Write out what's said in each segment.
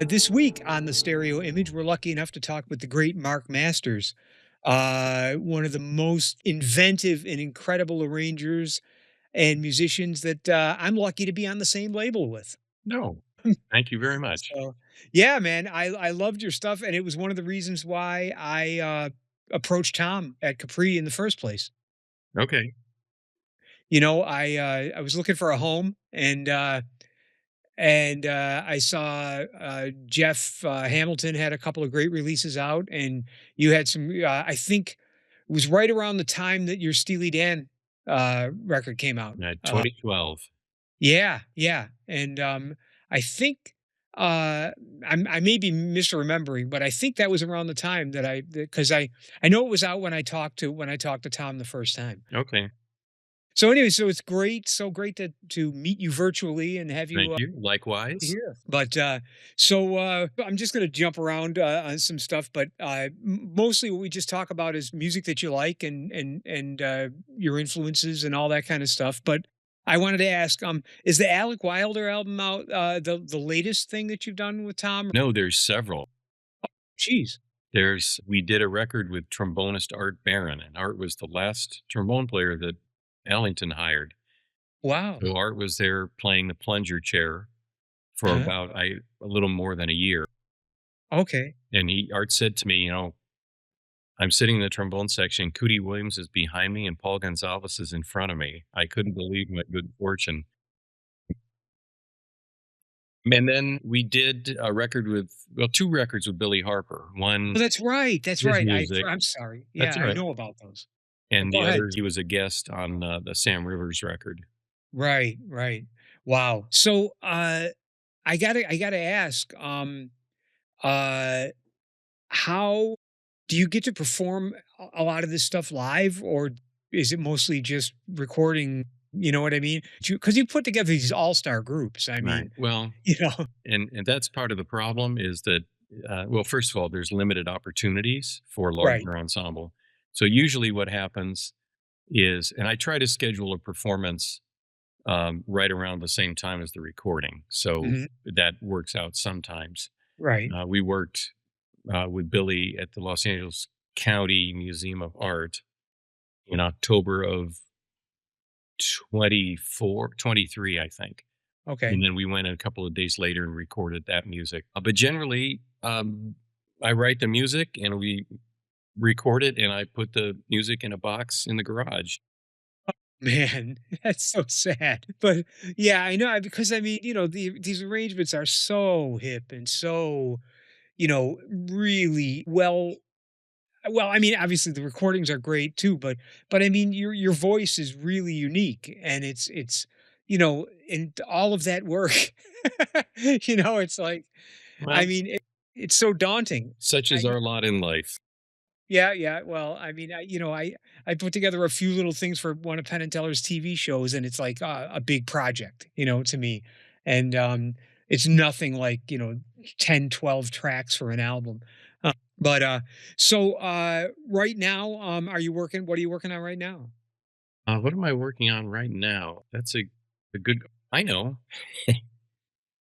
This week on the Stereo Image, we're lucky enough to talk with the great Mark Masters, one of the most inventive and incredible arrangers and musicians that I'm lucky to be on the same label with. No. Thank you very much. So, yeah, man, I loved your stuff, and it was one of the reasons why I approached Tom at Capri in the first place. Okay. I was looking for a home, and I saw Jeff Hamilton had a couple of great releases out, and you had some. I think it was right around the time that your Steely Dan record came out. 2012. Yeah, yeah, and I think I may be misremembering, but I think that was around the time that I know it was out when I talked to Tom the first time. Okay. So anyway, so it's great, so great to meet you virtually and have Thank you you. Likewise. here. But I'm just going to jump around on some stuff, but mostly what we just talk about is music that you like and your influences and all that kind of stuff. But I wanted to ask, is the Alec Wilder album out? The latest thing that you've done with Tom? No, there's several. Jeez, We did a record with trombonist Art Barron, and Art was the last trombone player that Ellington hired. wow. So Art was there playing the plunger chair for Uh-huh. about a little more than a year. Okay. And Art said to me, I'm sitting in the trombone section. Cootie Williams is behind me, and Paul Gonzalez is in front of me. I couldn't believe my good fortune. And then we did a record two records with Billy Harper. One, Oh, that's right. That's his right. music. I'm sorry. That's Yeah, all I right. know about those. But And go the ahead. other, he was a guest on the Sam Rivers record. Right, right. Wow. So I gotta ask, uh how do you get to perform a lot of this stuff live, or is it mostly just recording? You know what I mean? Because you put together these all-star groups. I Right. mean, Well, you know, and that's part of the problem is that, well, first of all, there's limited opportunities for right. larger ensemble. So usually what happens is, and I try to schedule a performance right around the same time as the recording. So Mhm. that works out sometimes. Right. We worked with Billy at the Los Angeles County Museum of Art in October of 23, I think. Okay. And then we went a couple of days later and recorded that music. But generally, I write the music and we record it, and I put the music in a box in the garage. Man, that's so sad. But yeah, I know because I mean, these arrangements are so hip and so, really well, I mean, obviously the recordings are great too, but I mean your voice is really unique and and all of that work. It's like I Well, mean it's so daunting. such is I our lot in life. Yeah, yeah. Well, I mean, I put together a few little things for one of Penn and Teller's TV shows, and it's like a big project, to me. And it's nothing like 10, 12 tracks for an album. But so right now, are you working? What are you working on right now? What am I working on right now? That's a good. I know.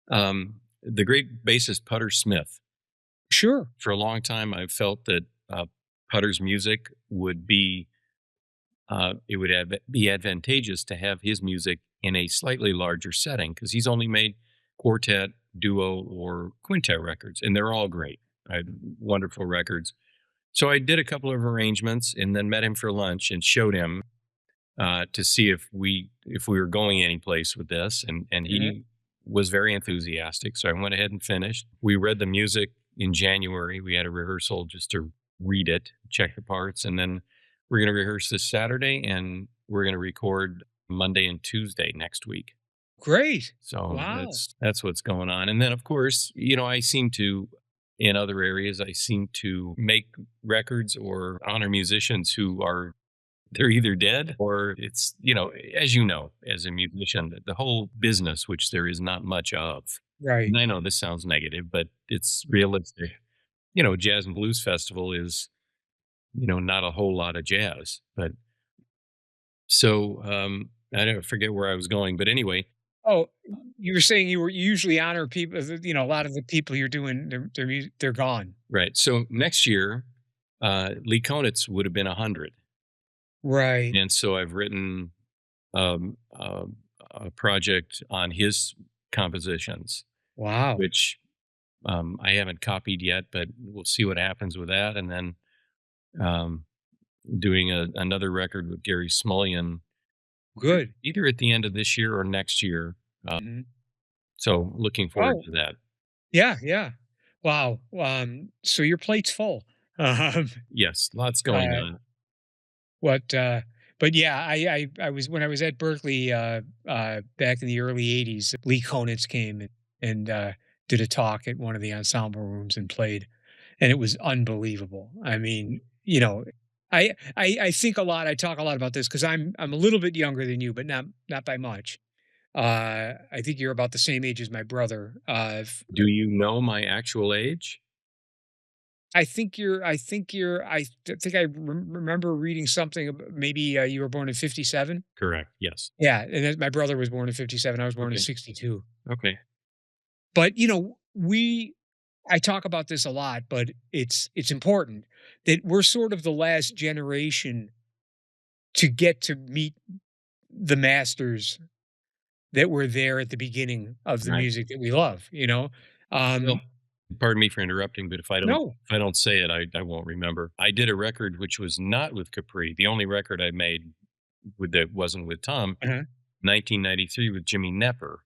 The great bassist Putter Smith. Sure. For a long time, I've felt that Putter's music would be be advantageous to have his music in a slightly larger setting because he's only made quartet, duo, or quintet records, and they're all great. I had wonderful records. So I did a couple of arrangements and then met him for lunch and showed him to see if we were going any place with this, and Mhm. he was very enthusiastic. So I went ahead and finished. We read the music in January. We had a rehearsal just to read it, check the parts, and then we're going to rehearse this Saturday, and we're going to record Monday and Tuesday next week. Great. So Wow. that's what's going on. And then of course, I seem to in other areas I seem to make records or honor musicians who are they're either dead or it's, as you know, as a musician, the whole business, which there is not much of. Right. And I know this sounds negative, but it's realistic. Jazz and Blues Festival is, not a whole lot of jazz. But so I don't forget where I was going. But anyway, Oh, you were saying you usually honor people, a lot of the people you're doing, they're gone. Right. So next year, Lee Konitz would have been 100. Right. And so I've written a project on his compositions, Wow. which I haven't copied yet, but we'll see what happens with that. And then um, doing another record with Gary Smulyan Good. either at the end of this year or next year. Mhm. So looking forward Oh, to that. yeah, yeah. Wow. So your plate's full. Um, Yes, lots going uh, on. what, but yeah, I was when I was at Berkeley, back in the early '80s. Lee Konitz came and did a talk at one of the ensemble rooms and played, and it was unbelievable. I mean, I think a lot. I talk a lot about this because I'm a little bit younger than you, but not by much. I think you're about the same age as my brother. Do you know my actual age? Remember reading something maybe you were born in 57. Correct. Yes. Yeah, and then my brother was born in 57. I was born in Okay. 62. Okay. But we I talk about this a lot, but it's important that we're sort of the last generation to get to meet the masters that were there at the beginning of the Right. music that we love. Well, pardon me for interrupting, but No. if I don't say it, I won't remember. I did a record which was not with Capri. The only record I made that wasn't with Tom, Uh-huh. 1993 with Jimmy Knepper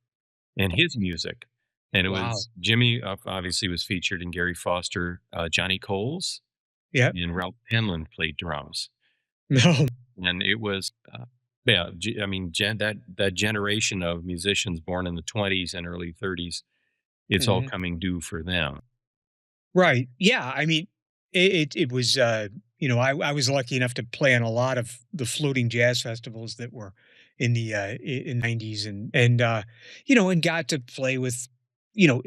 and his music. And it Wow. was Jimmy obviously was featured in Gary Foster, Johnny Coles, Yep. and Ralph Penland played drums. No. And it was, yeah, I mean, that generation of musicians born in the 20s and early 30s, it's all Mhm. coming due for them. Right. Yeah. I mean, it was, I was lucky enough to play on a lot of the floating jazz festivals that were in the '90s, and got to play with, you know,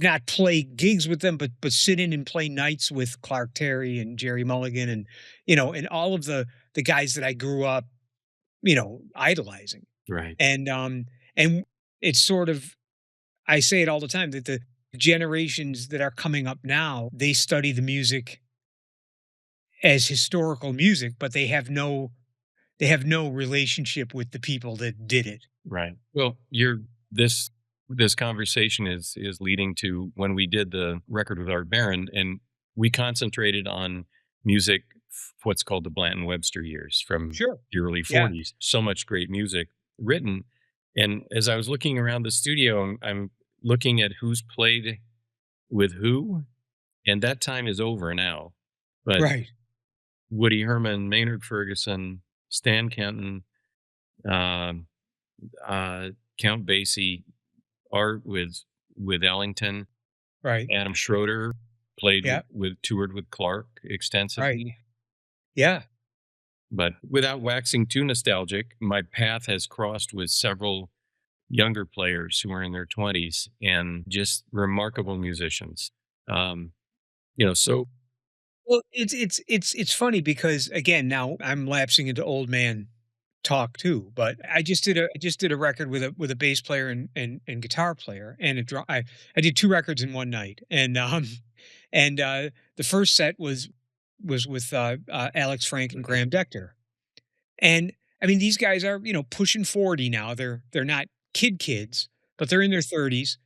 not play gigs with them, but sit in and play nights with Clark Terry and Jerry Mulligan, and all of the guys that I grew up, idolizing. Right. And it's sort of, I say it all the time that the generations that are coming up now, they study the music as historical music, but they have no relationship with the people that did it. Right. Well, this this conversation is leading to when we did the record with Art Baron, and we concentrated on music, what's called the Blanton Webster years from Sure. the early Yeah. 40s. So much great music written. And as I was looking around the studio, I'm looking at who's played with who, and that time is over now. But Right. Woody Herman, Maynard Ferguson, Stan Kenton, um, Count Basie, Art with Ellington, Right. Adam Schroeder played Yeah. with toured with Clark Right. extensively. Yeah. But without waxing too nostalgic, my path has crossed with several younger players who are in their 20s and just remarkable musicians. Um, so Well, it's funny because again, now I'm lapsing into old man talk too, but I just did a record with a bass player and guitar player and I did two records in one night. And the first set was with Alex Frank and Graham Dector. And I mean, these guys are, pushing 40 now. They're not kids, but they're in their 30s.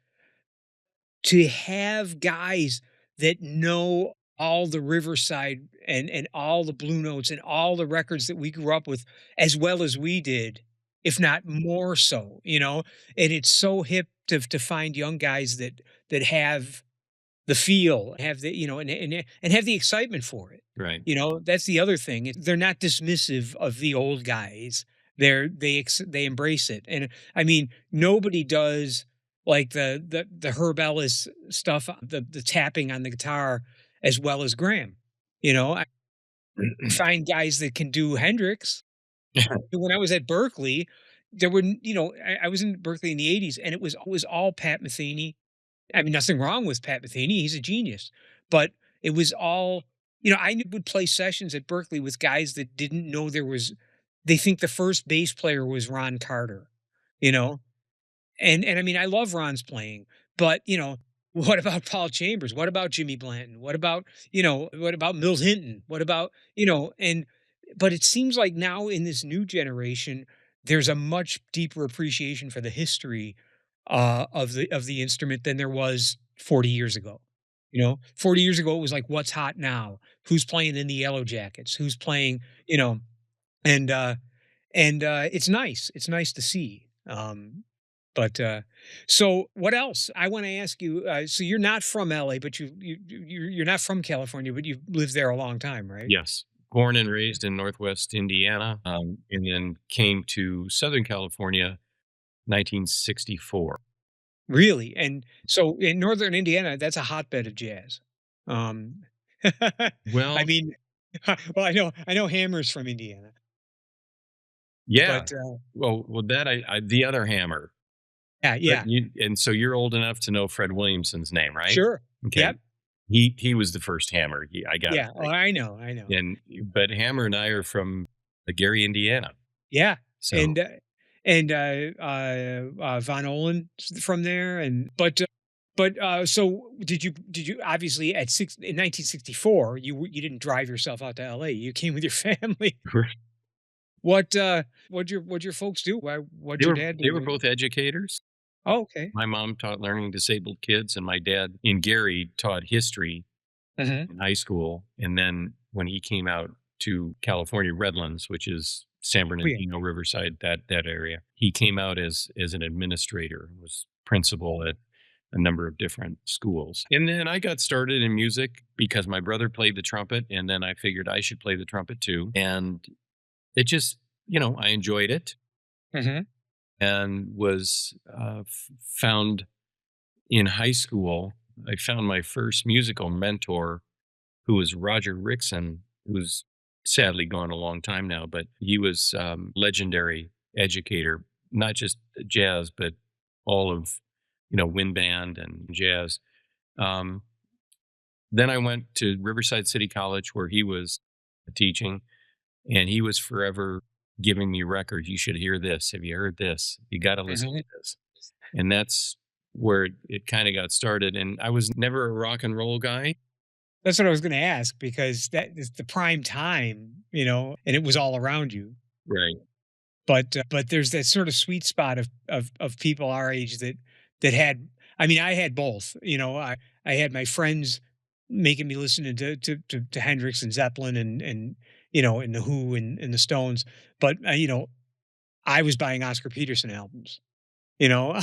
To have guys that know all the Riverside and all the Blue Notes and all the records that we grew up with as well as we did, if not more so. And it's so hip to find young guys that have the feel, have and have the excitement for it. right, That's the other thing. They're not dismissive of the old guys. They embrace it. And I mean, nobody does like the Herb Ellis stuff, the tapping on the guitar as well as Graham. I find guys that can do Hendrix. When I was at Berkeley, there were, I was in Berkeley in the '80s, and it was all Pat Metheny. I mean, nothing wrong with Pat Metheny, he's a genius, but it was all would play sessions at Berkeley with guys that didn't know they think the first bass player was Ron Carter, you know? And I mean, I love Ron's playing, but, what about Paul Chambers? What about Jimmy Blanton? What about, what about Mills Hinton? What about, and but it seems like now in this new generation, there's a much deeper appreciation for the history of the instrument than there was 40 years ago. 40 years ago it was like what's hot now? Who's playing in the Yellow Jackets? Who's playing, and it's nice. It's nice to see. But so what else? I want to ask you. So you're not from LA, but you're not from California, but you've lived there a long time, right? Yes. Born and raised in Northwest Indiana, and then came to Southern California 1964. Really? And so in northern Indiana, that's a hotbed of jazz. Um, I Well, mean, well, I know Hammer's from Indiana, yeah. but Well, that the other Hammer. yeah, But yeah, you and so you're old enough to know Fred Williamson's name, right? sure, Okay. yep, He was the first Hammer, I gotta yeah. Oh, say. I know, And but Hammer and I are from, Gary, Indiana. yeah, So and Von Olin from there, and but so did you obviously at six in 1964 you didn't drive yourself out to L.A. You came with your family. What'd your folks do? What'd your dad they do? were both educators. Oh, okay. My mom taught learning disabled kids, and my dad in Gary taught history Mhm. in high school. And then when he came out to California, Redlands, which is San Oh, yeah. Bernardino, Riverside, that area, he came out as an administrator, was principal at a number of different schools. And then I got started in music because my brother played the trumpet, and then I figured I should play the trumpet too. And it just, I enjoyed it Mhm. and was found in high school. I found my first musical mentor, who was Roger Rickson, who's sadly gone a long time now, but he was legendary educator, not just jazz, but all of, wind band and jazz. Um, then I went to Riverside City College where he was teaching, and he was forever giving me records. You should hear this. Have you heard this? You got to listen Mhm. to this. And that's where it kind of got started. And I was never a rock and roll guy. That's what I was gonna ask because that is the prime time, and it was all around you. Right. But there's that sort of sweet spot of people our age that had I mean, I had both, I had my friends making me listen to Hendrix and Zeppelin and The Who and the Stones, but, I was buying Oscar Peterson albums, you know?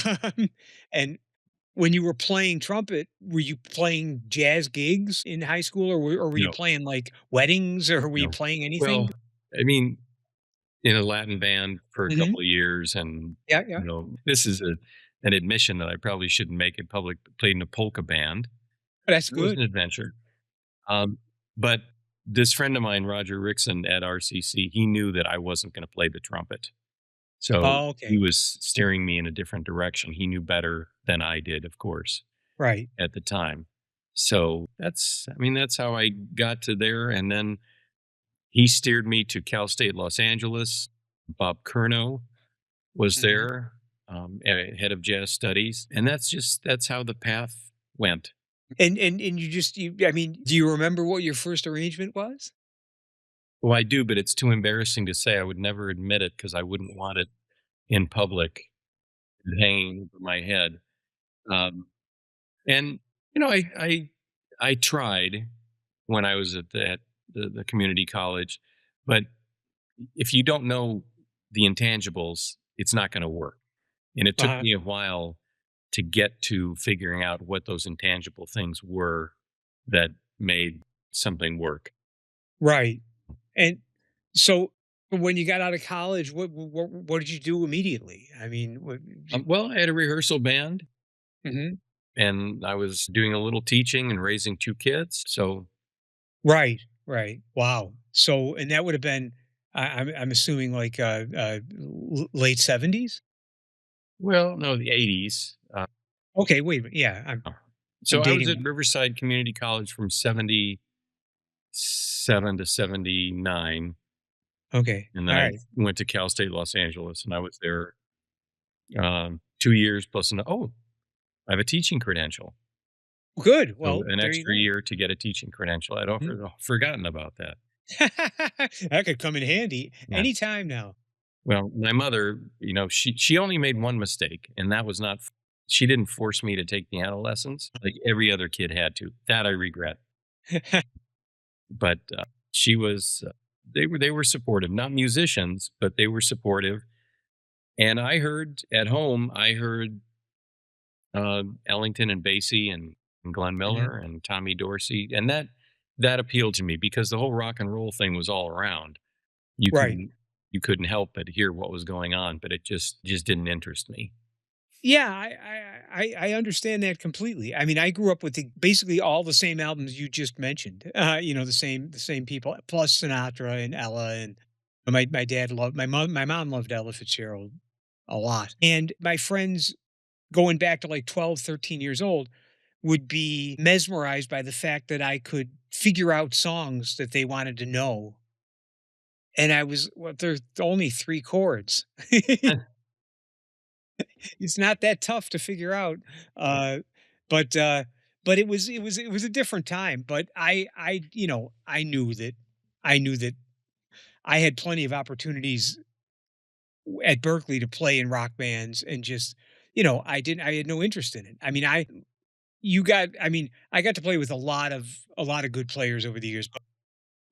And when you were playing trumpet, were you playing jazz gigs in high school, or were you No, playing, like, weddings, or were you no. playing anything? Well, I mean, in a Latin band for a Mhm. couple of years, and Yeah, yeah. this is an admission that I probably shouldn't make in public. But played in a polka band. That's It was an good. adventure. But this friend of mine, Roger Rickson at RCC, he knew that I wasn't going to play the trumpet, so Oh, he okay. was steering me in a different direction. He knew better than I did, of course, Right. at the time. So that's how I got to there, and then he steered me to Cal State Los Angeles. Bob Curnow was Mhm. there, head of jazz studies, and that's how the path went. And you I mean, do you remember what your first arrangement was? Well, I do, but it's too embarrassing to say. I would never admit it because I wouldn't want it in public hanging over my head. Um, and I tried when I was at the community college, but if you don't know the intangibles, it's not going to work. And it took Uh-huh. me a while to get to figuring out what those intangible things were that made something work. Right. And so when you got out of college, what did you do immediately? I mean, what did you Well, I had a rehearsal band, Mhm. and I was doing a little teaching and raising two kids. So, Right, right. Wow. So and that would have been I'm assuming like, late 70s? well, no, the 80s. Okay, wait a minute. Yeah, I'm So I was dating at my Riverside Community College from 77 to 79. okay. And then I Alright. went to Cal State Los Angeles, and I was there 2 years plus oh, I have a teaching credential. Good. So Well, an there you extra go. year to get a teaching credential. I'd Mhm. forgotten about that. That could come in handy Yeah. anytime now. Well, my mother, she only made one mistake, and that was not she didn't force me to take piano lessons like every other kid had to. That I regret. But she was they were supportive, not musicians, but they were supportive. And I heard Ellington and Basie and Glenn Mhm. Miller and Tommy Dorsey, and that appealed to me because the whole rock and roll thing was all around. You Right. couldn't you couldn't help but hear what was going on, but it just didn't interest me. Yeah, I understand that completely. I mean, I grew up with basically all the same albums you just mentioned. The same people, plus Sinatra and Ella, and my dad loved my mom loved Ella Fitzgerald a lot. And my friends going back to like 12, 13 years old would be mesmerized by the fact that I could figure out songs that they wanted to know. And I was, well, there's only three chords. It's not that tough to figure out. Uh, but but it was a different time. But I knew that I had plenty of opportunities at Berkeley to play in rock bands, and just I had no interest in it. I mean, I got to play with a lot of good players over the years. But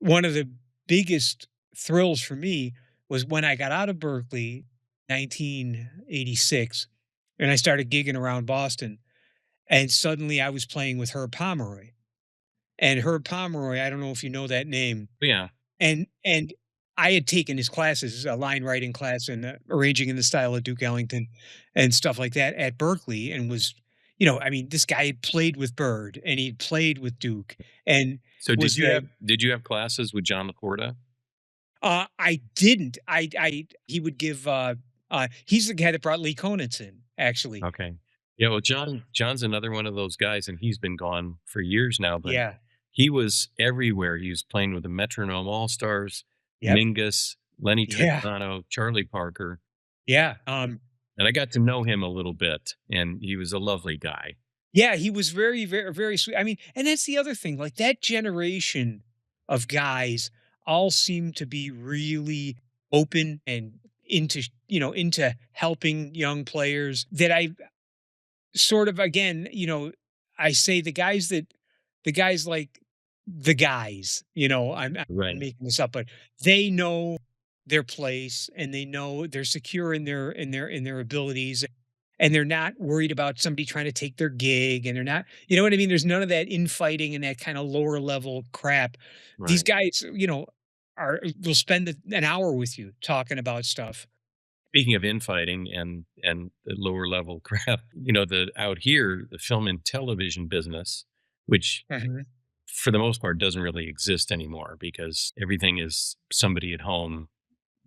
one of the biggest thrills for me was when I got out of Berkeley, 1986, and I started gigging around Boston. And suddenly I was playing with Herb Pomeroy. And Herb Pomeroy, I don't know if you know that name. Yeah. And I had taken his classes, a line writing class and arranging in the style of Duke Ellington and stuff like that at Berkeley, and I mean, this guy had played with Bird and he'd played with Duke and So was the did you have classes with John LaPorta? I didn't. He would give he's the guy that brought Lee Konitz in, actually. Okay. Yeah, well, John's another one of those guys, and he's been gone for years now, but Yeah. he was everywhere. He was playing with the Metronome All-Stars, Yep. Mingus, Lenny Yeah. Tristano, Charlie Parker, Yeah. and I got to know him a little bit, and he was a lovely guy. Yeah, he was very, very, very sweet. I mean, and that's the other thing, like that generation of guys all seem to be really open and into helping young players that I sort of, again, I say the guys like the guys, I'm Right, making this up, but they know their place and they know they're secure in their abilities, and they're not worried about somebody trying to take their gig, and they're not, you know what I mean? There's none of that infighting and that kind of lower level crap. These right. guys, will spend an hour with you talking about stuff. Speaking of infighting and the lower level crap, the out here, the film and television business, which Mhm. for the most part doesn't really exist anymore because everything is somebody at home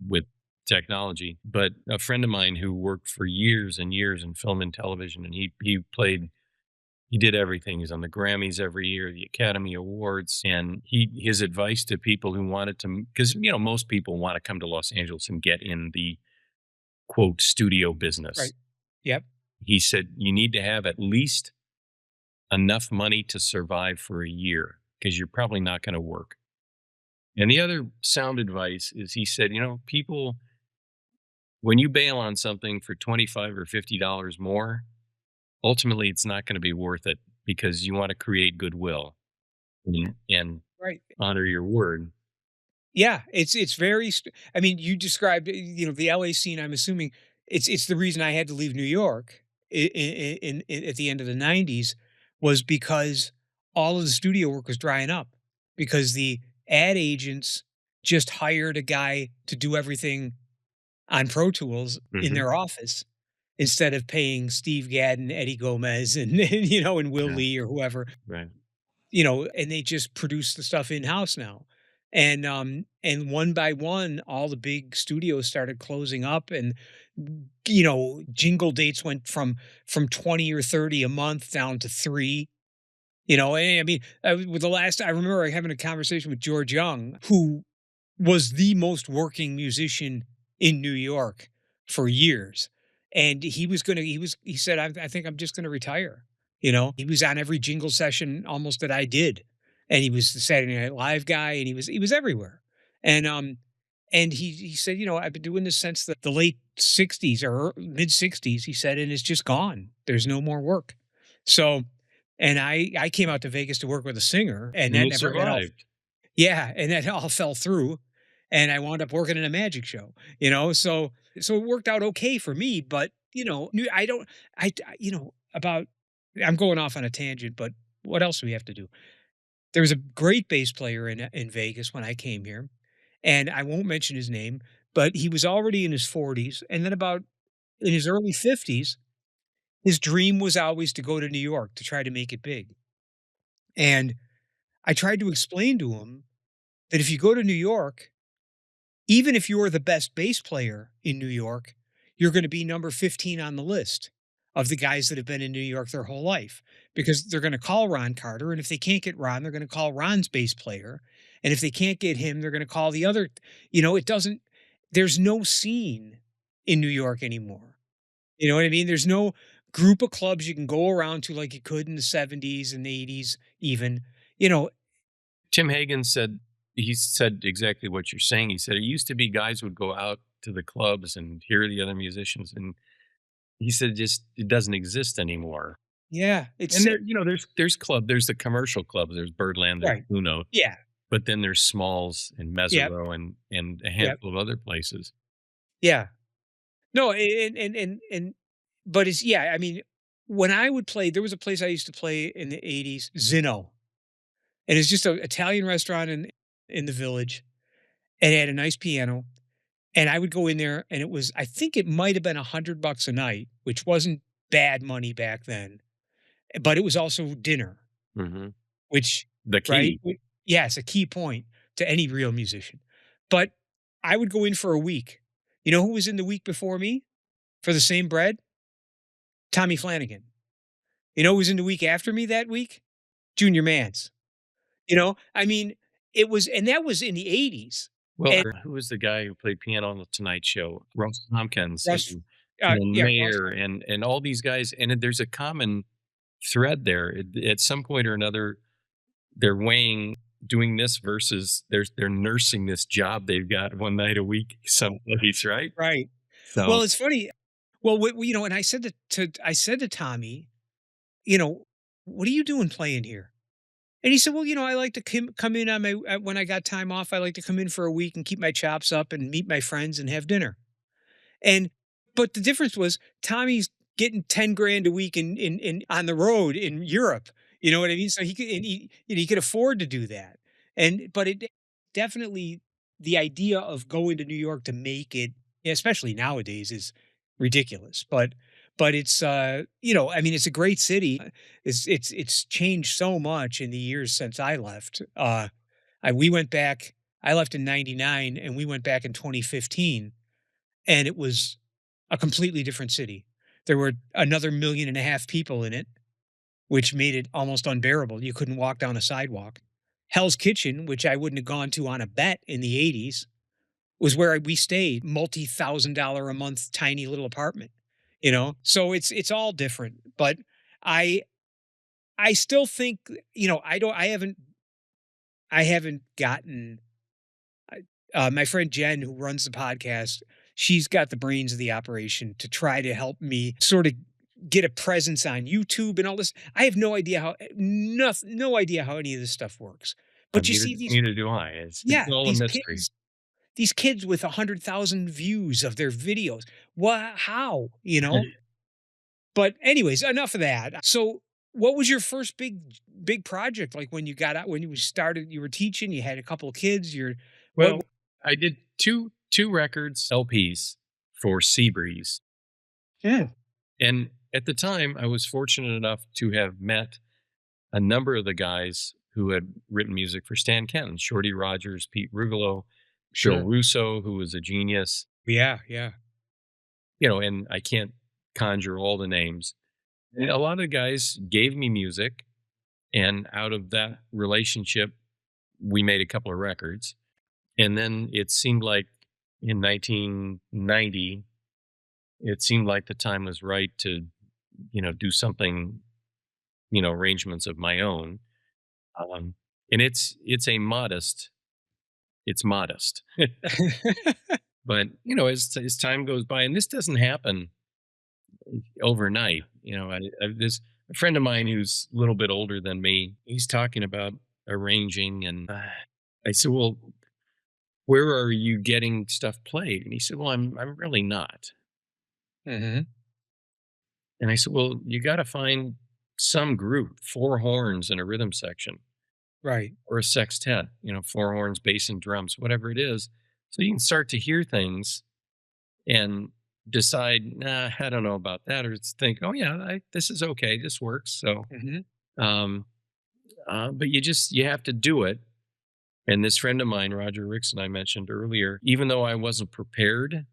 with technology. But a friend of mine who worked for years and years in film and television, and he did everything. He's on the Grammys every year, the Academy Awards, and his advice to people who wanted to, because most people want to come to Los Angeles and get in the quote studio business. Right. Yep. He said you need to have at least enough money to survive for a year because you're probably not going to work. And the other sound advice is he said, people, when you bail on something for 25 or $50 more, ultimately it's not going to be worth it because you want to create goodwill and Right. honor your word. Yeah, it's very I mean, you described, the LA scene. I'm assuming it's the reason I had to leave New York at the end of the 90s, was because all of the studio work was drying up, because the ad agents just hired a guy to do everything on Pro Tools in Hmm. their office, instead of paying Steve Gadd and Eddie Gomez and Will Yeah, Lee or whoever, right. and they just produce the stuff in house now. And one by one, all the big studios started closing up, and jingle dates went from 20 or 30 a month down to 3. I mean, with the last, I remember having a conversation with George Young, who was the most working musician in New York for years. and he said, I think I'm just gonna retire. He was on every jingle session almost that I did. And he was the Saturday Night Live guy, and he was everywhere. And and he said, I've been doing this since the late 60s or mid 60s, he said, and it's just gone. There's no more work. So and I came out to Vegas to work with a singer, and And that you never that all survived. yeah, and that all fell through, and I wound up working in a magic show, so it worked out okay for me, but, I don't about I'm going off on a tangent, but what else do we have to do? There was a great bass player in Vegas when I came here, and I won't mention his name, but he was already in his 40s, and then about in his early 50s, his dream was always to go to New York to try to make it big, and I tried to explain to him that if you go to New York, even if you're the best bass player in New York, you're gonna be number 15 on the list of the guys that have been in New York their whole life, because they're gonna call Ron Carter, and if they can't get Ron, they're gonna call Ron's bass player, and if they can't get him, they're gonna call the other. It doesn't there's no scene in New York anymore. You know what I mean? There's no group of clubs you can go around to like you could in the 70s and 80s even. You know Tim Hagen said he said exactly what you're saying. He said it used to be guys would go out to the clubs and hear the other musicians, and he said just it doesn't exist anymore. Yeah, And it's there, there's the commercial clubs. There's Birdland, there's right. Uno, Yeah. but then there's Smalls and Yep. Mesereau and a Yep. handful of other places. Yeah. No, but it's yeah, I mean, when I would play, there was a place I used to play in the 80s, Zinno, and it's just an Italian restaurant in the village, and it had a nice piano, and I would go in there, and I think it might have been $100 a night, which wasn't bad money back then, but it was also dinner, Mhm. which The right? key. Yes, a key point to any real musician. But I would go in for a week. You know who was in the week before me for the same bread? Tommy Flanagan. You know who was in the week after me that week? Junior Mance. I mean, and that was in the 80s. Well, And who was the guy who played piano on the Tonight Show? Ross Tompkins Russ, and, yeah, Ross. Mayer and all these guys, and there's a common thread there. At some point or another, they're weighing doing this versus they're nursing this job they've got one night a week someplace, right? Right. So Well, it's funny. Well, and I said to Tommy, what are you doing playing here? And he said, "Well, I like to come in on when I got time off. I like to come in for a week and keep my chops up and meet my friends and have dinner." And but the difference was Tommy's getting 10 grand a week in on the road in Europe. You know what I mean? So he could afford to do that. But it definitely, the idea of going to New York to make it, especially nowadays, is ridiculous. But it's I mean, it's a great city. It's changed so much in the years since I left. We went back. I left in '99, and we went back in 2015, and it was a completely different city. There were another 1.5 million people in it, which made it almost unbearable. You couldn't walk down a sidewalk. Hell's Kitchen, which I wouldn't have gone to on a bet in the 80s, was where we stayed, multi-thousand-dollar a month tiny little apartment, So it's all different, but I I still think, I haven't gotten my friend Jen, who runs the podcast, she's got the brains of the operation to try to help me sort of get a presence on YouTube and all this. I have no idea how any of this stuff works. But you see neither do I. It's yeah, all a mystery. these kids with 100,000 views of their videos. What? How? But anyways, enough of that. So, what was your first big project like when you got out? When you started, you were teaching. You had a couple of kids. What? Well, I did two records, LPs for Seabreeze. Yeah. And at the time, I was fortunate enough to have met a number of the guys who had written music for Stan Kenton, Shorty Rogers, Pete Rugolo, Bill Sure. Russo, who was a genius, Yeah. Yeah. and I can't conjure all the names. And a lot of the guys gave me music, and out of that relationship, we made a couple of records. And then it seemed like in 1990, it seemed like the time was right to, do something, arrangements of my own. Um, and it's modest, but as time goes by, and this doesn't happen overnight. This a friend of mine who's a little bit older than me. He's talking about arranging, and I said, "Well, where are you getting stuff played?" And he said, "Well, I'm really not." Mhm. And I said, "Well, you got to find some group, four horns and a rhythm section, Right. or a sextet, four horns, bass, and drums, whatever it is, so you can start to hear things and decide, nah, I don't know about that, or think, oh yeah, this is okay, this works. So, Mhm. um, but you have to do it. And this friend of mine, Roger Rickson, I mentioned earlier, even though I wasn't prepared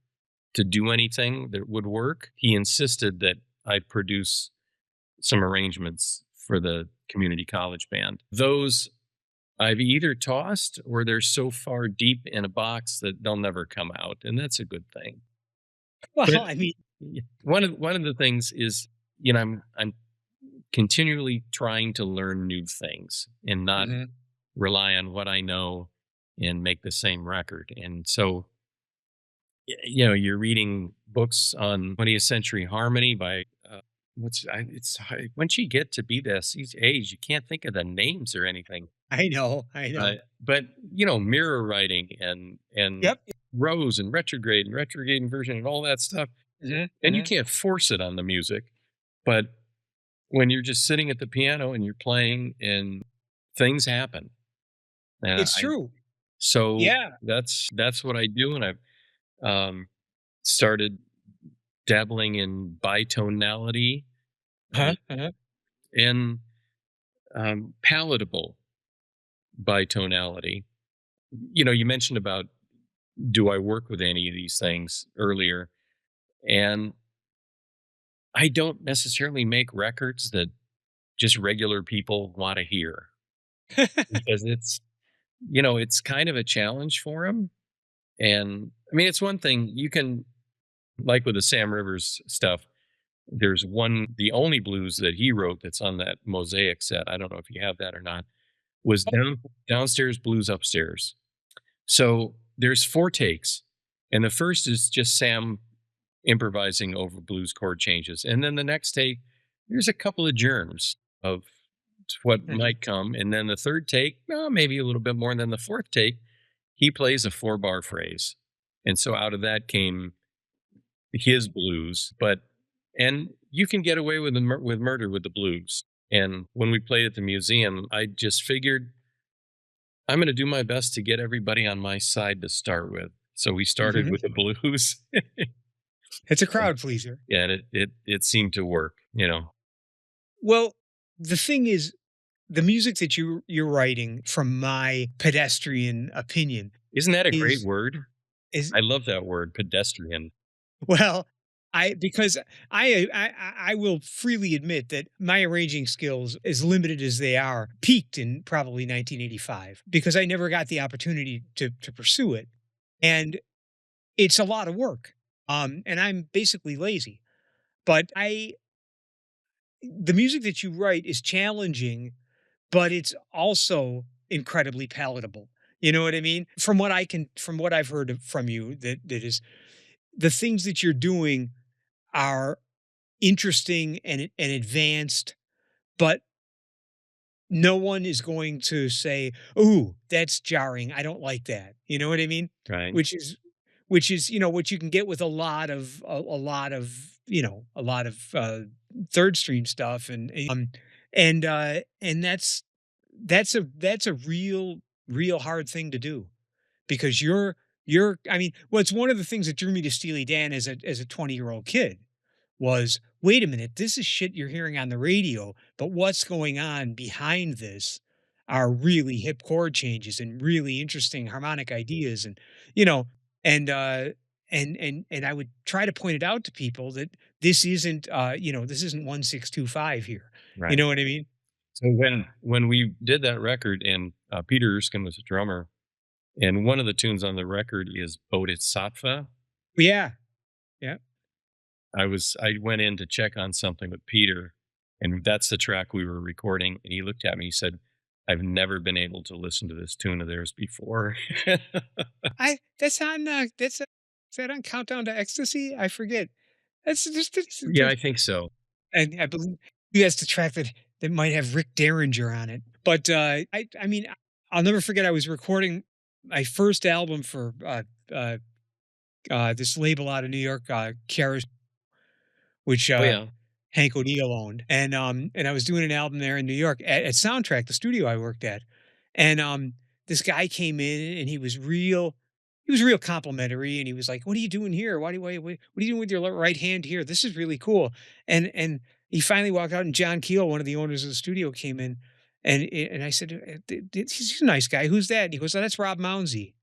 to do anything that would work, he insisted that I produce some arrangements for the community college band. Those I've either tossed or they're so far deep in a box that they'll never come out, and that's a good thing. Well, But I mean. one of the things is, I'm continually trying to learn new things and not Mhm. rely on what I know and make the same record. And so, you're reading books on 20th century harmony by once you get to be this age, you can't think of the names or anything. I know, I know. But mirror writing and Yep. rose and retrograde inversion and all that stuff. Mhm, And you mhm. can't force it on the music, but when you're just sitting at the piano and you're playing and things happen. And It's I true. so Yeah. that's what I do, and I've started dabbling in bitonality, uh, Huh, uh-huh. and palatable bitonality. You mentioned about, do I work with any of these things earlier, and I don't necessarily make records that just regular people want to hear, because it's kind of a challenge for them. And I mean, it's one thing you can, like with the Sam Rivers stuff. There's the only blues that he wrote that's on that Mosaic set. I don't know if you have that or not. Was downstairs blues upstairs. So there's four takes, and the first is just Sam improvising over blues chord changes, and then the next take, there's a couple of germs of what Mhm. might come, and then the third take, maybe a little bit more, and then the fourth take, he plays a four-bar phrase, and so out of that came his blues. And you can get away with with murder with the blues. And when we played at the museum, I just figured I'm going to do my best to get everybody on my side to start with. So we started Mhm. with the blues. It's a crowd pleaser. Yeah, and it seemed to work. Well, the thing is, the music that you're writing, from my pedestrian opinion, Isn't that a great is word? is I love that word, pedestrian. well, because I will freely admit that my arranging skills, as limited as they are, peaked in probably 1985 because I never got the opportunity to pursue it, and it's a lot of work. And I'm basically lazy, but I the music that you write is challenging, but it's also incredibly palatable. You know what I mean? From what I've heard from you, that is, the things that you're doing are interesting and advanced, but no one is going to say, "Ooh, that's jarring. I don't like that." You know what I mean? Right, Which is which is, what you can get with a lot of, a lot of third stream stuff, and that's a real hard thing to do, because I mean, well, it's one of the things that drew me to Steely Dan as a 20-year-old kid was, wait a minute, this is shit you're hearing on the radio, but what's going on behind this are really hip chord changes and really interesting harmonic ideas, and you know and and I would try to point it out to people that this isn't 1625 here. You right. know what I mean? So when we did that record, and Peter Erskine was a drummer, and one of the tunes on the record is Bodhisattva. Yeah. Yeah. I went in to check on something with Peter, and that's the track we were recording, and he looked at me, he said, "I've never been able to listen to this tune of theirs before." I that's on, is that on Countdown to Ecstasy? I forget. That's just Yeah, I think so. and I believe that's the track that might have Rick Derringer on it. But, I mean, I'll never forget I was recording my first album for, uh, this label out of New York, Chiara, which, Oh, yeah. Hank O'Neill owned, and I was doing an album there in New York at Soundtrack, the studio I worked at, and, this guy came in and he was real complimentary, and he was like, "What are you doing here? What are you doing with your right hand here? This is really cool." And he finally walked out, and John Keel, one of the owners of the studio, came in, and I said, He's a nice guy. Who's that?" And he goes, "Oh, that's Rob Mounsey."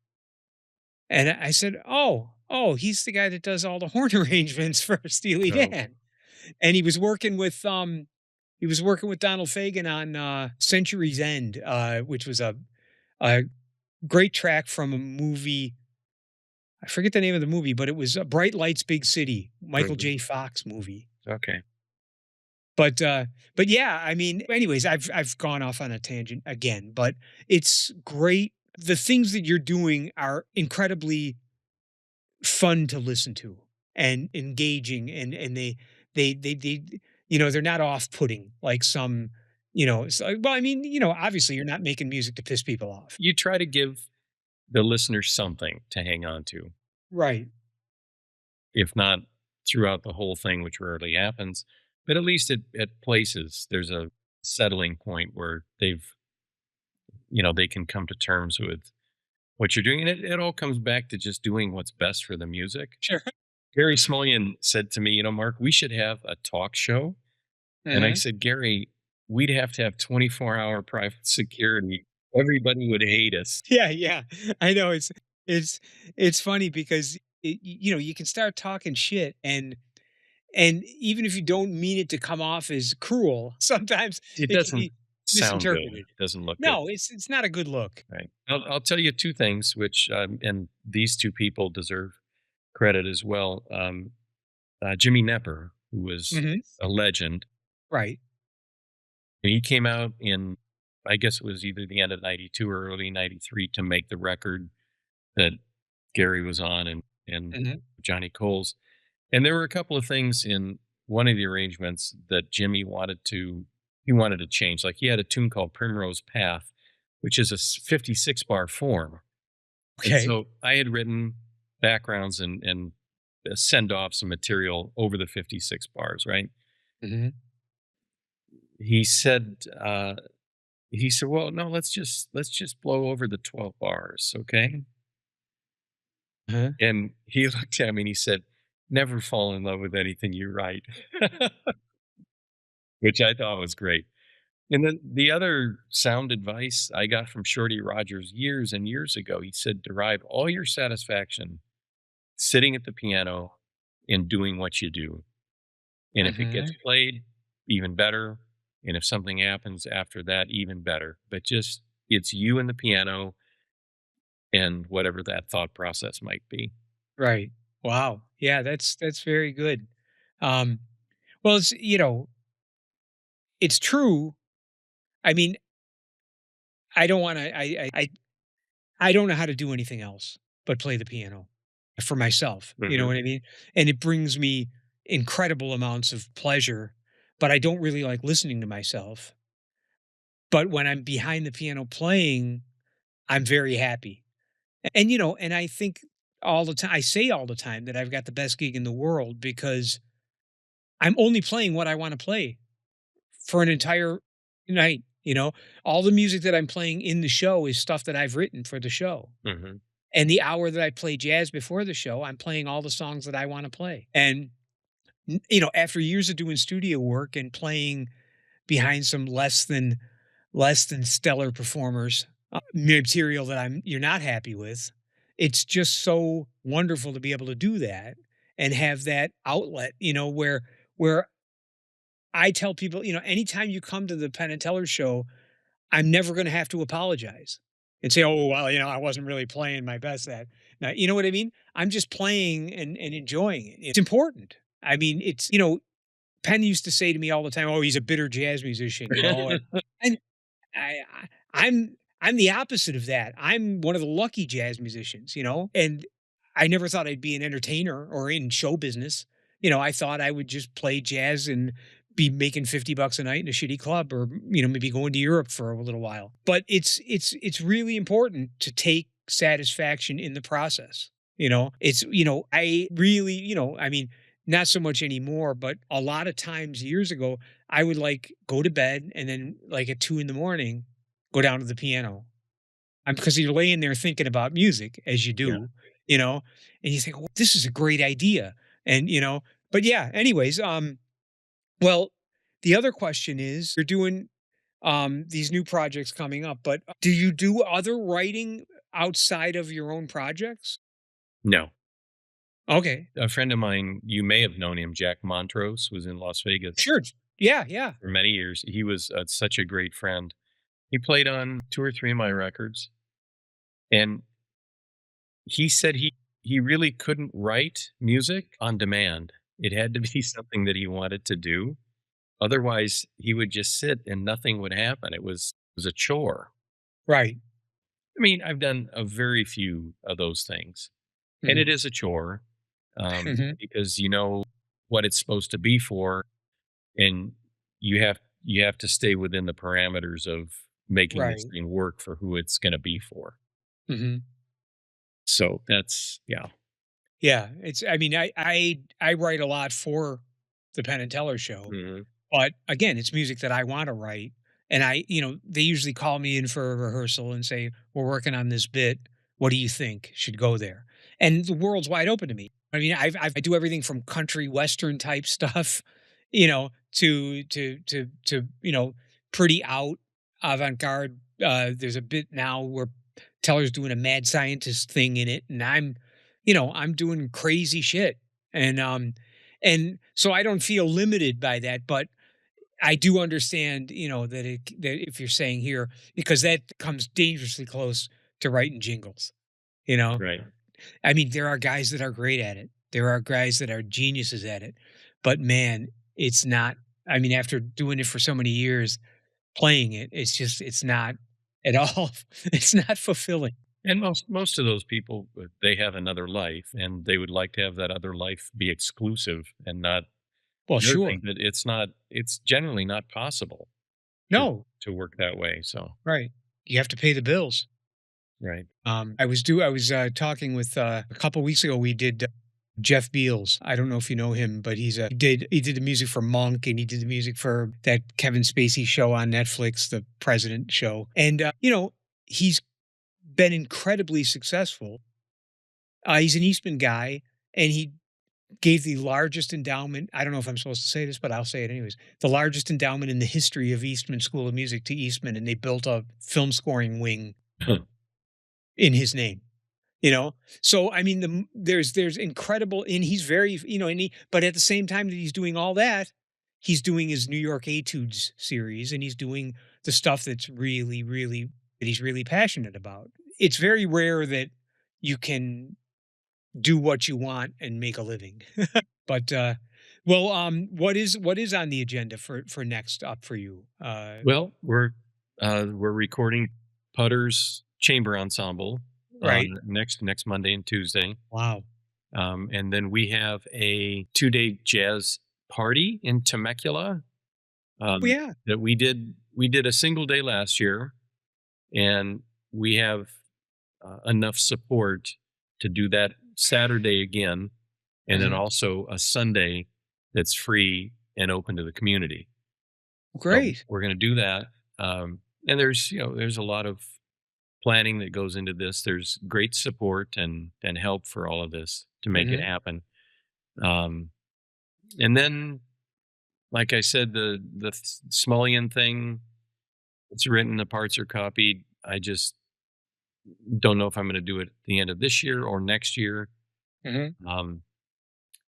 And I said, "Oh, he's the guy that does all the horn arrangements for Steely Oh, Dan." And he was working with Donald Fagen on, Century's End, which was a great track from a movie. I forget the name of the movie, but it was, Bright Lights, Big City, Michael mhm. J. Fox movie. Okay. But, yeah, I mean, anyways, I've gone off on a tangent again, but it's great. The things that you're doing are incredibly fun to listen to and engaging, and they they're not off-putting like some, well, I mean, obviously you're not making music to piss people off. You try to give the listener something to hang on to, Right. if not throughout the whole thing, which rarely happens, but at least at places, there's a settling point where they can come to terms with what you're doing, and it all comes back to just doing what's best for the music. Sure. Gary Smulyan said to me, "Mark, we should have a talk show." And I Mhm. said, "Gary, we'd have to have 24-hour private security. Everybody would hate us." Yeah, yeah. I know it's it's funny because you can start talking shit, and even if you don't mean it to come off as cruel, sometimes It it can doesn't be sound good. misinterpreted. It doesn't look good. No, it's not a good look. Right. I'll tell you two things, which, and these two people deserve credit as well. Jimmy Knepper, who was Mhm. a legend, Right. and he came out in, I guess it was either the end of '92 or early '93 to make the record that Gary was on and Mhm. Johnny Coles. And there were a couple of things in one of the arrangements that Jimmy wanted to change. Like he had a tune called Primrose Path, which is a 56 bar form. And Okay. so I had written backgrounds and send off some material over the 56 bars, right? Mhm. He said, well, no, let's just blow over the 12 bars, okay? Uh-huh. And he looked at me and he said, "Never fall in love with anything you write," which I thought was great. And then the other sound advice I got from Shorty Rogers years and years ago, he said, "Derive all your satisfaction sitting at the piano and doing what you do. And if it gets Mhm. played, even better. And if something happens after that, even better. But just it's you and the piano and whatever that thought process might be." Right. Wow. Yeah, that's very good. Um, well, it's true. I mean, I don't wanna I don't know how to do anything else but play the piano for myself, you know Hmm. what I mean? And it brings me incredible amounts of pleasure, but I don't really like listening to myself. But when I'm behind the piano playing, I'm very happy. And I think all the time I say all the time that I've got the best gig in the world because I'm only playing what I want to play for an entire night, All the music that I'm playing in the show is stuff that I've written for the show. Hmm. And the hour that I play jazz before the show, I'm playing all the songs that I want to play. And after years of doing studio work and playing behind some less than stellar performers, material that you're not happy with, it's just so wonderful to be able to do that and have that outlet, where I tell people, anytime you come to the Penn and Teller show, I'm never going to have to apologize and say, "Oh, well, I wasn't really playing my best that night." You know what I mean? I'm just playing and enjoying it. It's important. I mean, Penn used to say to me all the time, "Oh, he's a bitter jazz musician," and I'm the opposite of that. I'm one of the lucky jazz musicians, and I never thought I'd be an entertainer or in show business. I thought I would just play jazz and be making $50 a night in a shitty club, or maybe going to Europe for a little while. But it's really important to take satisfaction in the process. I really, I mean, not so much anymore, but a lot of times years ago, I would like go to bed and then like at 2 in the morning, go down to the piano. Because you're laying there thinking about music as you Yeah. do, you know, and you think, well, this is a great idea. And, but yeah, anyways, well, the other question is you're doing these new projects coming up, but do you do other writing outside of your own projects? No. Okay. A friend of mine, you may have known him, Jack Montrose, was in Las Vegas Sure. Yeah. Yeah. for many years. He was such a great friend. He played on 2 or 3 of my records, and he said he really couldn't write music on demand. It had to be something that he wanted to do. Otherwise, he would just sit and nothing would happen. It was a chore. Right. I mean, I've done a very few of those things, and Hmm. it is a chore, Hmm. because you know what it's supposed to be for, and you have to stay within the parameters of making this Right. thing work for who it's gonna be for. Hmm. So that's yeah. Yeah. I mean, I write a lot for the Penn and Teller show. Mhm. But again, it's music that I want to write. And they usually call me in for a rehearsal and say, "We're working on this bit. What do you think should go there?" And the world's wide open to me. I mean, I do everything from country western type stuff, to pretty out avant-garde. There's a bit now where Teller's doing a mad scientist thing in it, and I'm doing crazy shit. And so I don't feel limited by that, but I do understand, that if you're saying here, because that comes dangerously close to writing jingles, you know. Right. I mean, there are guys that are great at it. There are guys that are geniuses at it. But man, it's not, I mean, after doing it for so many years, playing it, it's not at all, it's not fulfilling. And most of those people, they have another life, and they would like to have that other life be exclusive and not Well, the other sure. thing that it's generally not possible to No, work that way, so right. You have to pay the bills. right. I was talking with a couple weeks ago. We did Jeff Beals. I don't know if you know him, but he did the music for Monk, and he did the music for that Kevin Spacey show on Netflix, the President show. And he's been incredibly successful. He's an Eastman guy, and he gave the largest endowment. I don't know if I'm supposed to say this, but I'll say it anyways. The largest endowment in the history of Eastman School of Music to Eastman, and they built a film scoring wing in his name. So I mean, there's incredible, and he's very, but at the same time that he's doing all that, he's doing his New York Etudes series, and he's doing the stuff that's really, really, that he's really passionate about. It's very rare that you can do what you want and make a living. But well, what is on the agenda for next up for you? Well, we're recording Putter's chamber ensemble Right. next Monday and Tuesday, Wow. and then we have a 2-day jazz party in Temecula Oh, yeah. that we did a single day last year, and we have enough support to do that Saturday again, and then Mhm. also a Sunday that's free and open to the community. So Great. we're going to do that. And there's a lot of planning that goes into this. There's great support and help for all of this to make it Hmm. happen. Um, and then, like I said, the Smullian thing, it's written, the parts are copied. I just don't know if I'm going to do it at the end of this year or next year. Hmm. Um,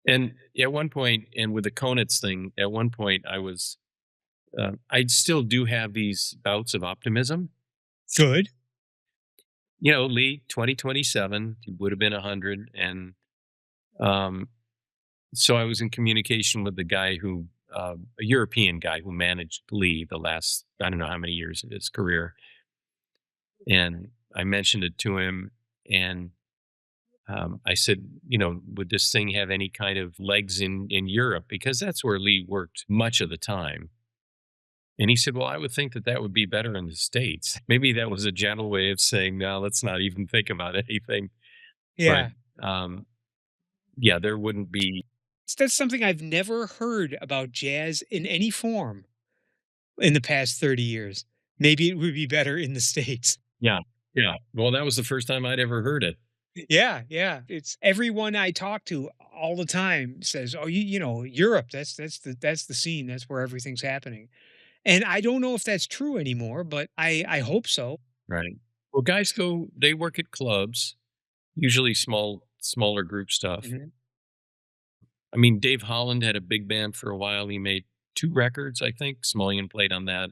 and at one point, and with the Konitz thing, at one point I still do have these bouts of optimism. Good. Lee, 2027, he would have been 100, and um, So I was in communication with the guy who, a European guy who managed Lee the last, I don't know how many years of his career. And I mentioned it to him. And I said, would this thing have any kind of legs in Europe? Because that's where Lee worked much of the time. And he said, well, I would think that that would be better in the States. Maybe that was a gentle way of saying, no, let's not even think about anything. But Yeah. um, yeah, there wouldn't be. That's something I've never heard about jazz in any form in the past 30 years. Maybe it would be better in the States. Yeah. Yeah. Well, that was the first time I'd ever heard it. Yeah, yeah. It's everyone I talk to all the time says, "Oh, Europe, that's the scene. That's where everything's happening." And I don't know if that's true anymore, but I hope so. Right. Well, guys they work at clubs, usually smaller group stuff. Mhm, I mean, Dave Holland had a big band for a while. He made 2 records, I think. Smullian played on that.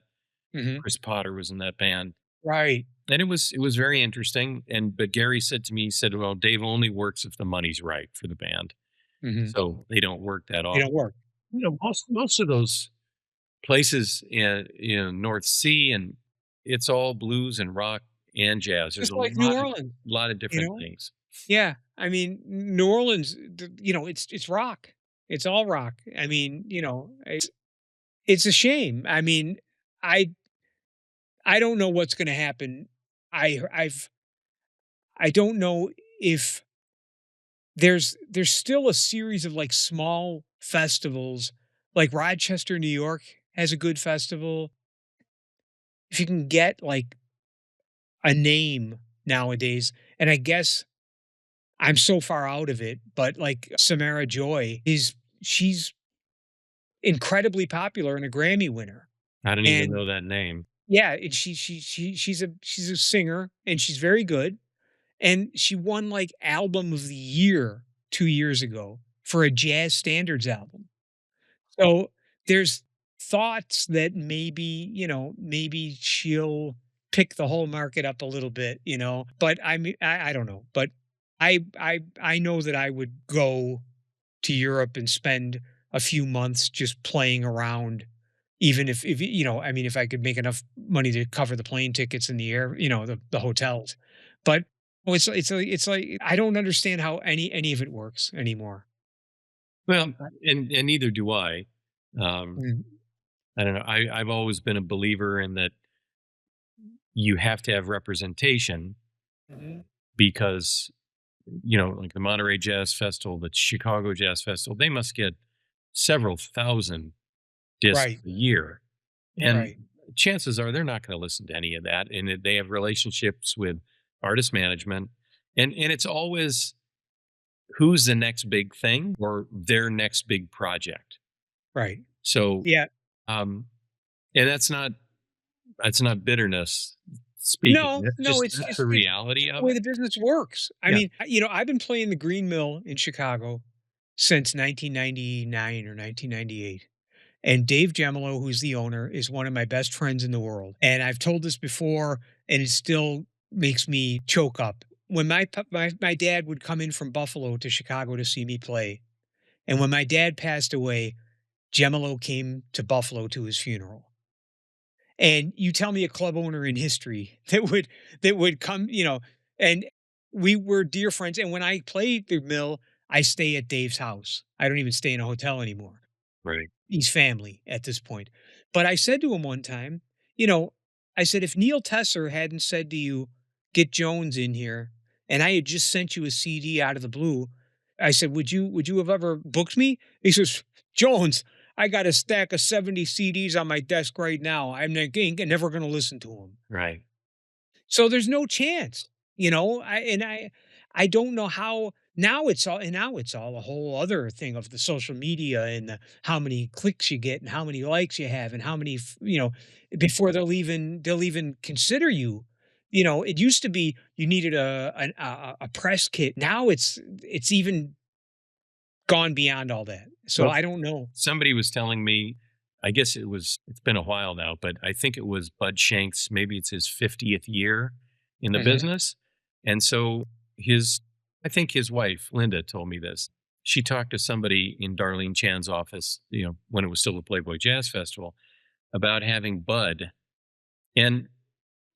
mhm. Chris Potter was in that band. Right. And it was very interesting. But Gary said to me, he said, well, Dave only works if the money's right for the band. Mhm. So they don't work that They often. don't work. Most of those places in North Sea, and it's all blues and rock and jazz. There's Just a like New lot of Orleans, you different know? things. Yeah. I mean, New Orleans, it's rock. It's all rock. I mean, it's a shame. I mean, I I don't know what's gonna happen. I don't know if there's still a series of, like, small festivals, like Rochester, New York has a good festival. If you can get, like, a name nowadays, and I guess I'm so far out of it, but, like, Samara Joy she's incredibly popular and a Grammy winner, I don't even and know that name. yeah, and she's a singer, and she's very good, and she won, like, album of the year 2 years ago for a jazz standards album. So, there's thoughts that maybe she'll pick the whole market up a little bit, but I mean, I don't know, but I know that I would go to Europe and spend a few months just playing around, even if I mean, if I could make enough money to cover the plane tickets and the air, the hotels. But it's like I don't understand how any of it works anymore. Well, and neither do I. Um, Mm. I don't know. I've always been a believer in that you have to have representation Mhm. because, like the Monterey Jazz Festival, the Chicago Jazz Festival, they must get several thousand discs Right, a year. And right, chances are they're not going to listen to any of that. And they have relationships with artist management. And it's always who's the next big thing or their next big project. right. So, Yeah. um, and that's not bitterness speaking. No, That's no, just it's that's just the it's reality just the of way it. the business works. I Yeah. mean, I've been playing the Green Mill in Chicago since 1999 or 1998. And Dave Gemolo, who's the owner, is one of my best friends in the world. And I've told this before, and it still makes me choke up. When my dad would come in from Buffalo to Chicago to see me play, and when my dad passed away, Gemolo came to Buffalo to his funeral. And you tell me a club owner in history that would come, and we were dear friends. And when I play the mill, I stay at Dave's house. I don't even stay in a hotel anymore. Right. He's family at this point. But I said to him one time, you know, I said, if Neil Tesser hadn't said to you, get Jones in here, and I had just sent you a CD out of the blue, I said, would you have ever booked me? He says, Jones, I got a stack of 70 CDs on my desk right now. Ain't never gonna listen to them. Right. So there's no chance, I don't know how now it's all a whole other thing of the social media and how many clicks you get and how many likes you have and how many, before they'll even consider you. It used to be you needed a press kit. Now it's even gone beyond all that. So Well, I don't know. somebody was telling me, I guess it's been a while now, but I think it was Bud Shanks, maybe it's his 50th year in the Mhm. business. And so his I think his wife, Linda, told me this. she talked to somebody in Darlene Chan's office, when it was still the Playboy Jazz Festival, about having Bud. And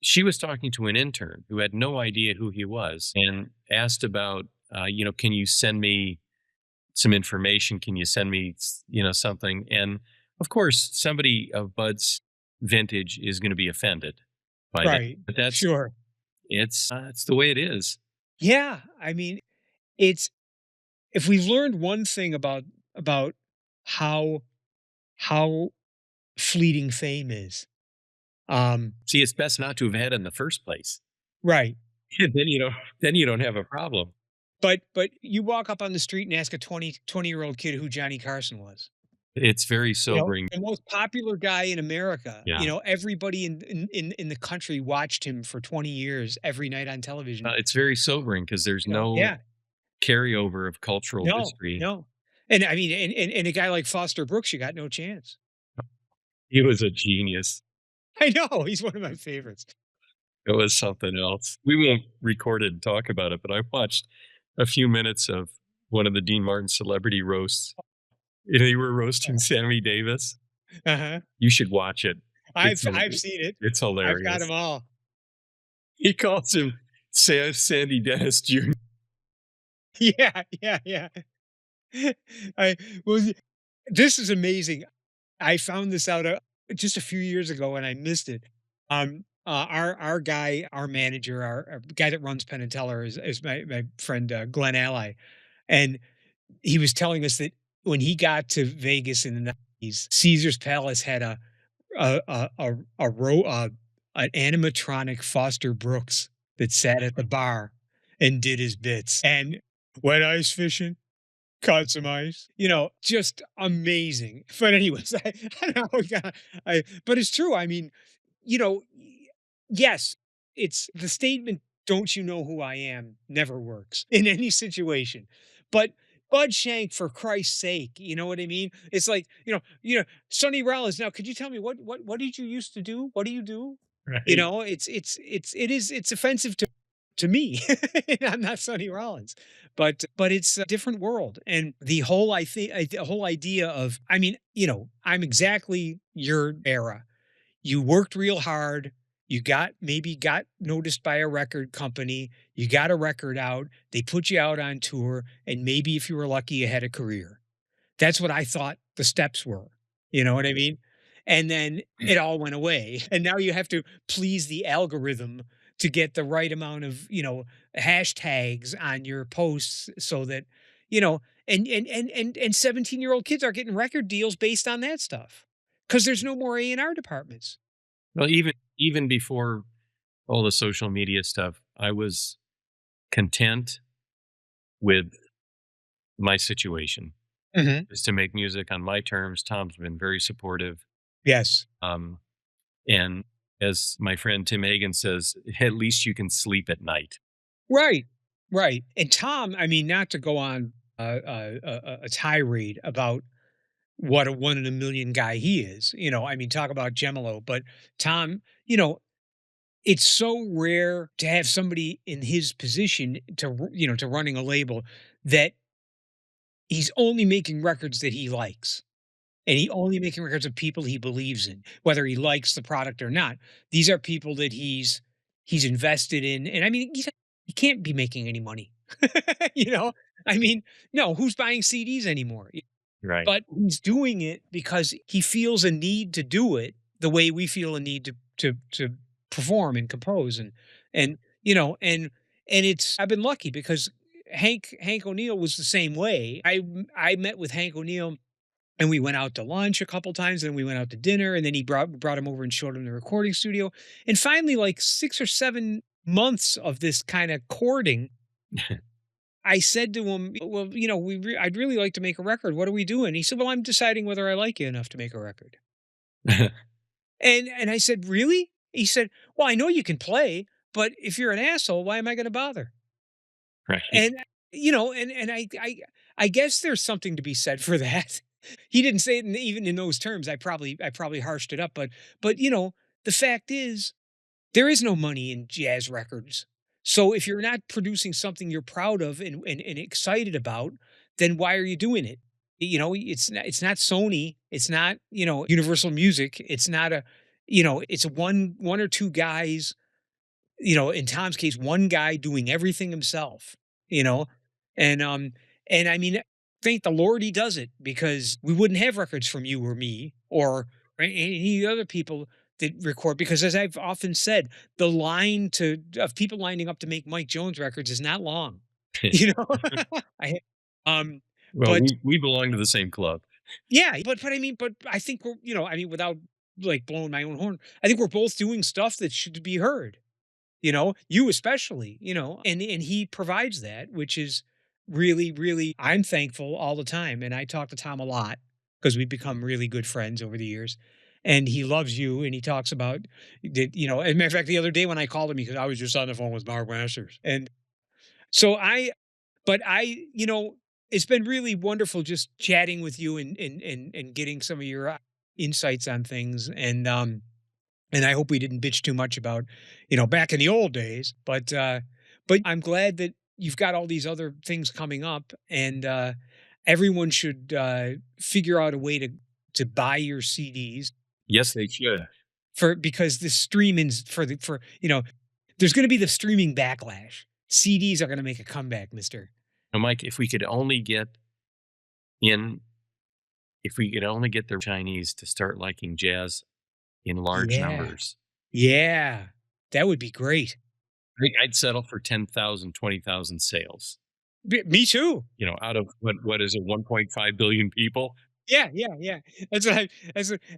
she was talking to an intern who had no idea who he was and asked about, can you send me some information? Can you send me, something? And of course, somebody of Bud's vintage is going to be offended by that. Right. But that's Sure. it's the way it is. Yeah. I mean, it's if we've learned one thing about how how fleeting fame is. See, it's best not to have had it in the first place. Right. Then you don't have a problem. But you walk up on the street and ask a 20-year-old kid who Johnny Carson was. It's very You know, sobering. the most popular guy in America. Yeah. Everybody in the country watched him for 20 years every night on television. It's very sobering because there's no Yeah. carryover of cultural No, history. no. And I mean, and a guy like Foster Brooks, you got no chance. He was a genius. I know, he's one of my favorites. It was something else. We won't record it and talk about it, but I watched a few minutes of one of the Dean Martin celebrity roasts. They were roasting Sammy Davis. Uh-huh. You should watch it. I've seen it. It's I've got hilarious. them all. He calls him Sandy Dennis Jr. Yeah, yeah, yeah. I was This is amazing. I found this out, just a few years ago and I missed it. Our guy, our manager, our guy that runs Penn and Teller is my friend, Glenn Ally, and he was telling us that when he got to Vegas in the 90s, Caesar's Palace had a row an animatronic Foster Brooks that sat at the bar and did his bits. And went ice fishing, caught some ice. Just amazing. But anyways, I don't know. Yeah, but it's true. I mean, yes, it's the statement, "Don't you know who I am?" never works in any situation. But Bud Shank, for Christ's sake, you know what I mean? It's like, Sonny Rollins. Now, could you tell me what did you used to do? What do you do? Right. It's offensive to me. I'm not Sonny Rollins, but it's a different world, and the whole idea of, I mean, I'm exactly your era. You worked real hard. You got noticed by a record company. You got a record out. They put you out on tour, and maybe if you were lucky, you had a career. That's what I thought the steps were. You know what I mean? And then it all went away. And now you have to please the algorithm to get the right amount of, hashtags on your posts so that, you know, and 17-year-old kids are getting record deals based on that stuff. Because there's no more A&R departments. Well, even before all the social media stuff, I was content with my situation, Mhm. is to make music on my terms. Tom's been very supportive. Yes. Um, and as my friend Tim Hagen says, at least you can sleep at night. Right. Right. And Tom, I mean, not to go on a tirade about what a one in a million guy he is. I mean, talk about Gemolo, but Tom, it's so rare to have somebody in his position to running a label that he's only making records that he likes. And he only making records of people he believes in, whether he likes the product or not. These are people that he's invested in. And I mean, he can't be making any money. you know? I mean, no, who's buying CDs anymore? Right. But he's doing it because he feels a need to do it the way we feel a need to perform and compose, and it's I've been lucky because Hank O'Neill was the same way. I met with Hank O'Neill and we went out to lunch a couple times, and we went out to dinner, and then he brought him over and showed him the recording studio. And finally, like 6 or 7 months of this kind of courting, I said to him, "Well, I'd really like to make a record. What are we doing?" He said, "Well, I'm deciding whether I like you enough to make a record." And I said, "Really?" He said, "Well, I know you can play, but if you're an asshole, why am I going to bother?" Right. And I guess there's something to be said for that. He didn't say it even in those terms. I probably harshed it up, but the fact is there is no money in jazz records. So if you're not producing something you're proud of and excited about, then why are you doing it? It's not Sony, it's not, Universal Music, it's not a, it's one or two guys, in Tom's case, one guy doing everything himself, you know? And I mean, thank the Lord he does it, because we wouldn't have records from you or me or any other people that record, because as I've often said, the line to of people lining up to make Mike Jones records is not long. You know? I um Well, but we belong to the same club. yeah, but I think we're, without like blowing my own horn, I think we're both doing stuff that should be heard, you especially, and he provides that, which is really, really, I'm thankful all the time. And I talk to Tom a lot because we've become really good friends over the years. And he loves you, and he talks about that, as a matter of fact, the other day when I called him, because I was just on the phone with Mark Masters. And so it's been really wonderful just chatting with you, and getting some of your insights on things. And I hope we didn't bitch too much about, back in the old days, but I'm glad that you've got all these other things coming up, and everyone should figure out a way to buy your CDs, Yes, they should. because the streaming's for there's going to be the streaming backlash. CDs are going to make a comeback, mister. Now, Mike, in if we could only get the Chinese to start liking jazz in large Yeah. numbers, Yeah. That would be great. I'd settle for 10,000, 20,000 sales. Me too. Out of what is it, 1.5 billion people? Yeah, yeah, yeah. That's what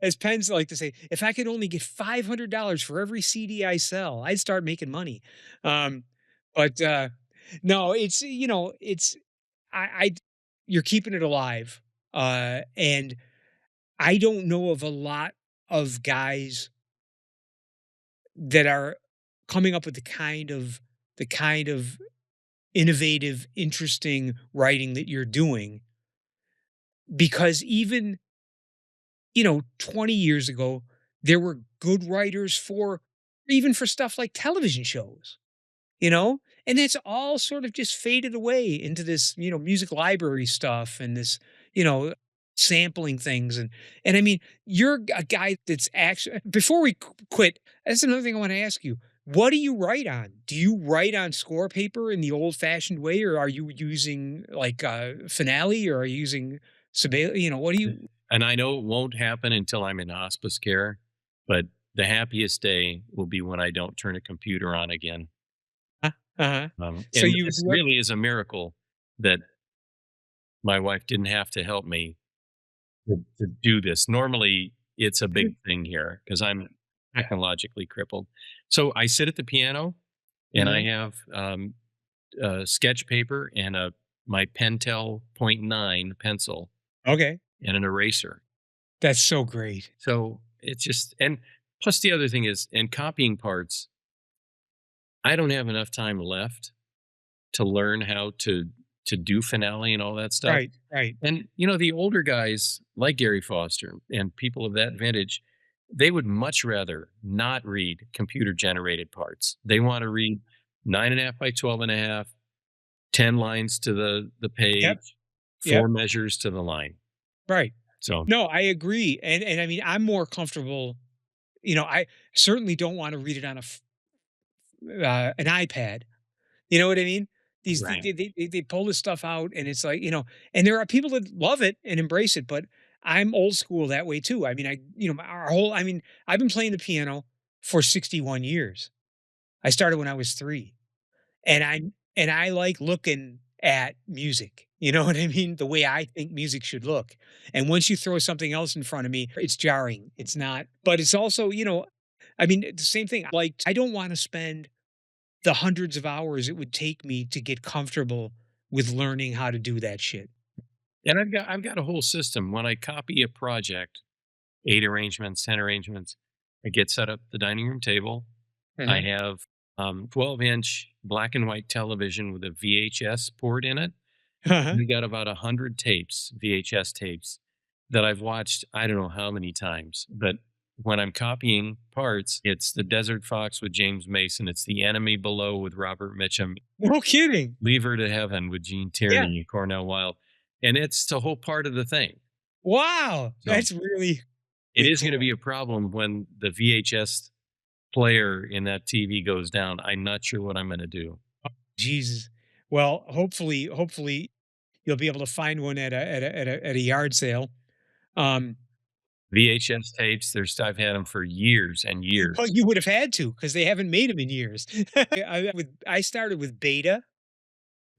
as Penn's like to say, if I could only get $500 for every CD I sell, I'd start making money. Um, but no, it's I you're keeping it alive. And I don't know of a lot of guys that are coming up with the kind of innovative, interesting writing that you're doing, because even 20 years ago, there were good writers for even for stuff like television shows, you know? And it's all sort of just faded away into this, music library stuff, and this, you know, sampling things. And I mean, you're a guy that's actually, before we quit, that's another thing I want to ask you. What do you write on? Do you write on score paper in the old fashioned way, or are you using like finale, or are you using Sibelius? What do you, And I know it won't happen until I'm in hospice care, but the happiest day will be when I don't turn a computer on again. uh-huh. So And you this do it, really is a miracle that my wife didn't have to help me to do this. Normally, it's a big thing here because I'm technologically crippled. So I sit at the piano and I Mhm. have sketch paper and my Pentel .9 pencil Okay. and an eraser. That's so great. So it's just, and plus the other thing is, in copying parts, I don't have enough time left to learn how to do finale and all that stuff. Right, right. And the older guys like Gary Foster and people of that vintage, they would much rather not read computer generated parts. They want to read 9.5 by 12.5, 10 lines to the Yep, page, yep, four measures to the line. right. So No, I agree, and I mean, I'm more comfortable, I certainly don't wanna read it on an iPad, you know what I mean? These right. they pull this stuff out, and it's like, and there are people that love it and embrace it, but I'm old school that way too. I mean, I mean, I've been playing the piano for 61 years. I started when I was 3. And I like looking at music. You know what I mean? The way I think music should look. And once you throw something else in front of me, it's jarring. It's not, but it's also, I mean, the same thing. Like, I don't want to spend the hundreds of hours it would take me to get comfortable with learning how to do that shit. And I've got a whole system. When I copy a project, 8 arrangements, 10 arrangements, I get set up the dining room table. I Uh-huh. have 12-inch black and white television with a VHS port in it. Uh-huh. We got about 100 tapes, VHS tapes, that I've watched I don't know how many times. But when I'm copying parts, it's The Desert Fox with James Mason, it's The Enemy Below with Robert Mitchum, No kidding. Leave Her to Heaven with Gene Yeah. Tierney, Cornell Wilde. and it's the whole part of the thing. Wow, So that's really, it really is going to be cool. a problem when the VHS player in that TV goes down. I'm not sure what I'm going to do. Jesus. Well, hopefully you'll be able to find one at a yard sale. Um, VHS tapes, I've had them for years and well, years. you would have had to because they haven't made them in years. I started with Beta.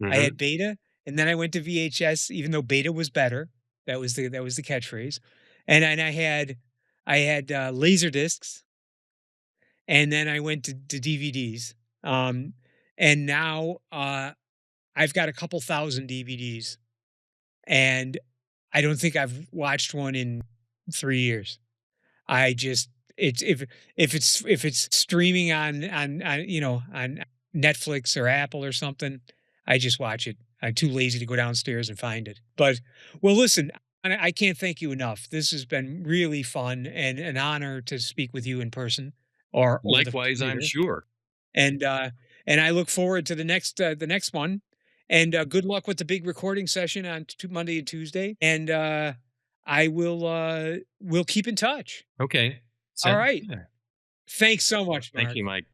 I Hmm. had Beta, and then I went to VHS, even though Beta was better. That was the catchphrase. And then I had laser discs, and then I went to DVDs. Um, and now I've got a couple thousand DVDs, and I don't think I've watched one in 3 years. I just it's if it's streaming on on Netflix or Apple or something, I just watch it. I'm too lazy to go downstairs and find it. But well, listen, I can't thank you enough. This has been really fun and an honor to speak with you in person or over the Likewise, I'm computer. sure. And and I look forward to the next one. And good luck with the big recording session on Monday and Tuesday. And I will keep in touch. Okay. All Sounds right. good. Thanks so much, Thank Mark. you, Mike.